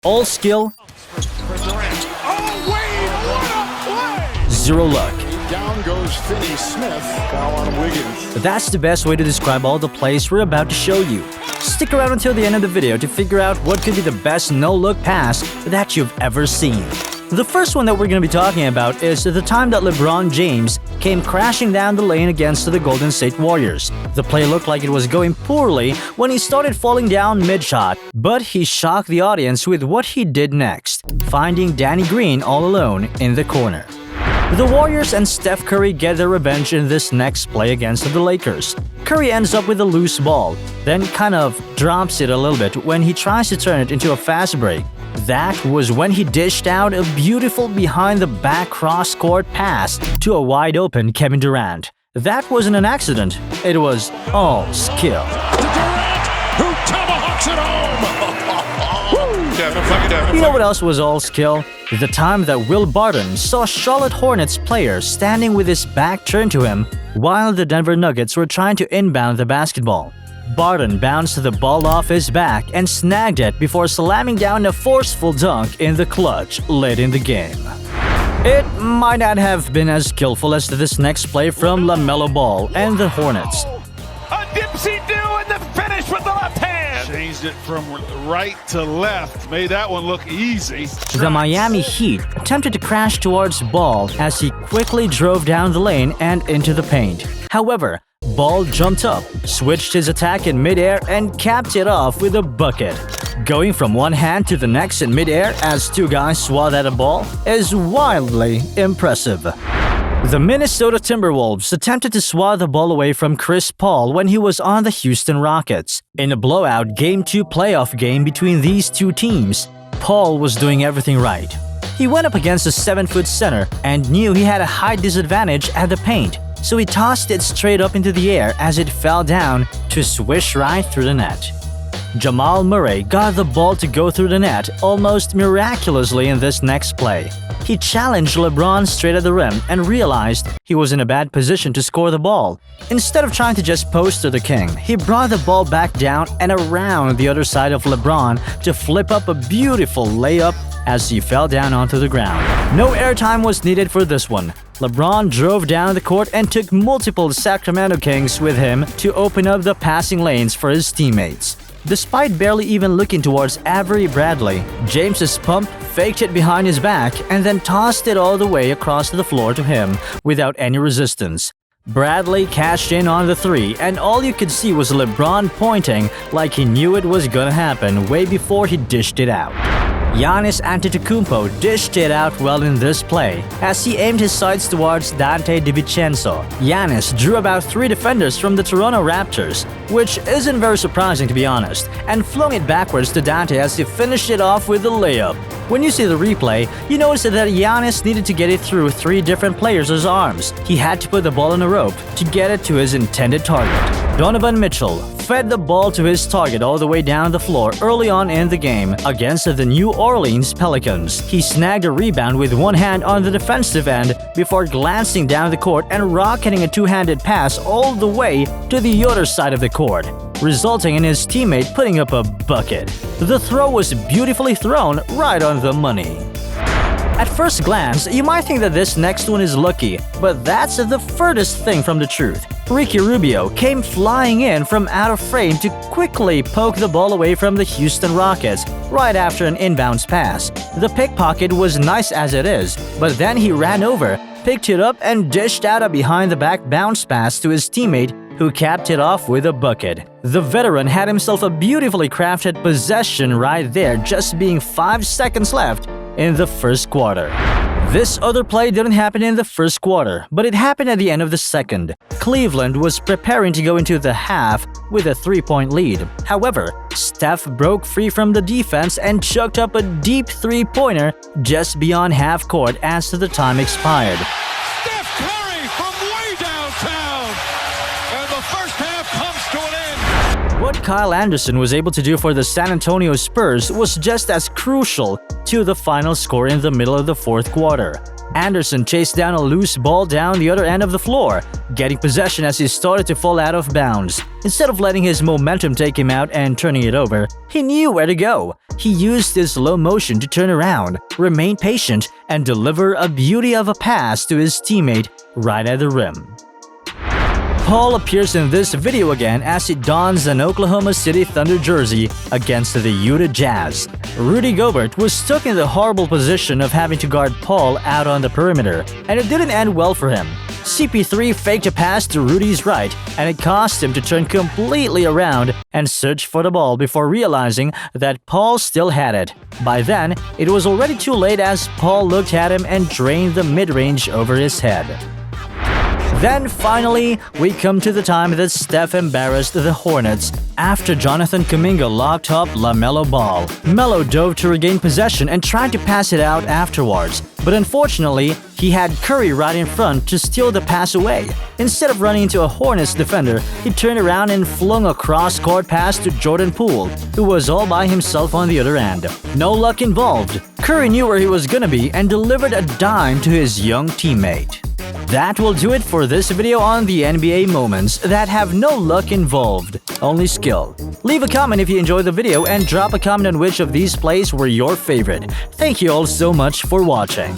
All skill, For Durant. Oh, Wade, what a play! zero luck. Down goes Finney Smith. Foul on Wiggins. That's the best way to describe all the plays we're about to show you. Stick around until the end of the video to figure out what could be the best no-look pass that you've ever seen. The first one that we're going to be talking about is the time that LeBron James came crashing down the lane against the Golden State Warriors. The play looked like it was going poorly when he started falling down mid-shot, but he shocked the audience with what he did next, finding Danny Green all alone in the corner. The Warriors and Steph Curry get their revenge in this next play against the Lakers. Curry ends up with a loose ball, then kind of drops it a little bit when he tries to turn it into a fast break. That was when he dished out a beautiful behind-the-back cross-court pass to a wide-open Kevin Durant. That wasn't an accident, it was all skill. To Durant, who tomahawks it home. You know what else was all skill? The time that Will Barton saw Charlotte Hornets player standing with his back turned to him while the Denver Nuggets were trying to inbound the basketball. Barton bounced the ball off his back and snagged it before slamming down a forceful dunk in the clutch late in the game. It might not have been as skillful as this next play from LaMelo Ball and the Hornets. A dipsy-do and the finish with the left hand. Changed it from right to left. Made that one look easy. The Miami Heat attempted to crash towards Ball as he quickly drove down the lane and into the paint. However, Ball jumped up, switched his attack in midair, and capped it off with a bucket. Going from one hand to the next in midair as two guys swat at a ball is wildly impressive. The Minnesota Timberwolves attempted to swat the ball away from Chris Paul when he was on the Houston Rockets. In a blowout Game 2 playoff game between these two teams, Paul was doing everything right. He went up against a 7-foot center and knew he had a height disadvantage at the paint, so he tossed it straight up into the air as it fell down to swish right through the net. Jamal Murray got the ball to go through the net almost miraculously in this next play. He challenged LeBron straight at the rim and realized he was in a bad position to score the ball. Instead of trying to just post to the king, he brought the ball back down and around the other side of LeBron to flip up a beautiful layup as he fell down onto the ground. No airtime was needed for this one. LeBron drove down the court and took multiple Sacramento Kings with him to open up the passing lanes for his teammates. Despite barely even looking towards Avery Bradley, James's pump faked it behind his back and then tossed it all the way across the floor to him without any resistance. Bradley cashed in on the three, and all you could see was LeBron pointing like he knew it was gonna happen way before he dished it out. Giannis Antetokounmpo dished it out well in this play as he aimed his sights towards Dante DiVincenzo. Giannis drew about 3 defenders from the Toronto Raptors, which isn't very surprising to be honest, and flung it backwards to Dante as he finished it off with a layup. When you see the replay, you notice that Giannis needed to get it through 3 different players' arms. He had to put the ball on a rope to get it to his intended target. Donovan Mitchell fed the ball to his target all the way down the floor early on in the game against the New Orleans Pelicans. He snagged a rebound with one hand on the defensive end before glancing down the court and rocketing a two-handed pass all the way to the other side of the court, resulting in his teammate putting up a bucket. The throw was beautifully thrown right on the money. At first glance, you might think that this next one is lucky, but that's the furthest thing from the truth. Ricky Rubio came flying in from out of frame to quickly poke the ball away from the Houston Rockets right after an inbounds pass. The pickpocket was nice as it is, but then he ran over, picked it up, and dished out a behind-the-back bounce pass to his teammate, who capped it off with a bucket. The veteran had himself a beautifully crafted possession right there, just being 5 seconds left in the first quarter. This other play didn't happen in the first quarter, but it happened at the end of the second. Cleveland was preparing to go into the half with a 3-point lead. However, Steph broke free from the defense and chucked up a deep three-pointer just beyond half court as the time expired. Steph Curry from way downtown. And the first half comes to an end. What Kyle Anderson was able to do for the San Antonio Spurs was just as crucial to the final score in the middle of the fourth quarter. Anderson chased down a loose ball down the other end of the floor, getting possession as he started to fall out of bounds. Instead of letting his momentum take him out and turning it over, he knew where to go. He used his slow motion to turn around, remain patient, and deliver a beauty of a pass to his teammate right at the rim. Paul appears in this video again as he dons an Oklahoma City Thunder jersey against the Utah Jazz. Rudy Gobert was stuck in the horrible position of having to guard Paul out on the perimeter, and it didn't end well for him. CP3 faked a pass to Rudy's right, and it caused him to turn completely around and search for the ball before realizing that Paul still had it. By then, it was already too late as Paul looked at him and drained the mid-range over his head. Then finally, we come to the time that Steph embarrassed the Hornets after Jonathan Kuminga locked up LaMelo Ball. Melo dove to regain possession and tried to pass it out afterwards, but unfortunately, he had Curry right in front to steal the pass away. Instead of running into a Hornets defender, he turned around and flung a cross-court pass to Jordan Poole, who was all by himself on the other end. No luck involved. Curry knew where he was gonna be and delivered a dime to his young teammate. That will do it for this video on the NBA moments that have no luck involved, only skill. Leave a comment if you enjoyed the video and drop a comment on which of these plays were your favorite. Thank you all so much for watching.